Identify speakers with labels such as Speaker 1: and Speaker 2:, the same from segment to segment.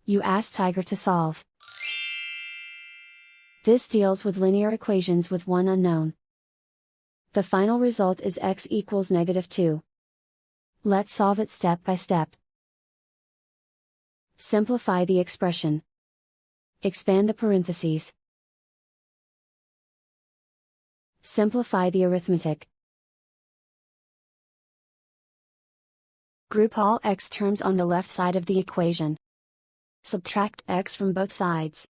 Speaker 1: You ask Tiger to solve. This deals with linear equations with one unknown. The final result is x equals -2. Let's solve it step by step. Simplify the expression. Expand the parentheses. Simplify the arithmetic. Group all x terms on the left side of the equation. Subtract x from both sides.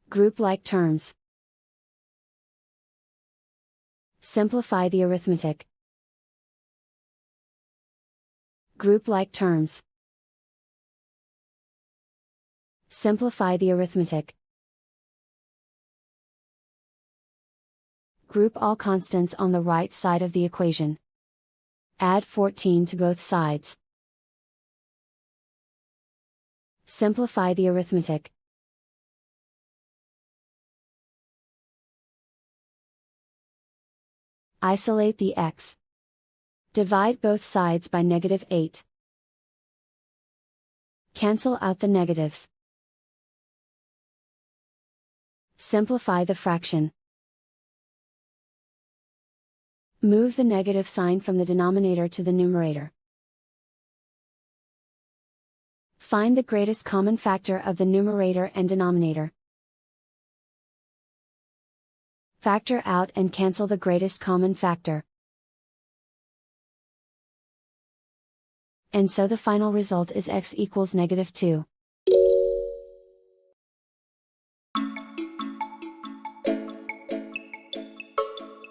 Speaker 1: Group like terms. Simplify the arithmetic. Group like terms. Simplify the arithmetic. Group all constants on the right side of the equation. Add 14 to both sides. Simplify the arithmetic. Isolate the x. Divide both sides by -8. Cancel out the negatives. Simplify the fraction. Move the negative sign from the denominator to the numerator. Find the greatest common factor of the numerator and denominator. Factor out and cancel the greatest common factor. And so the final result is x equals -2.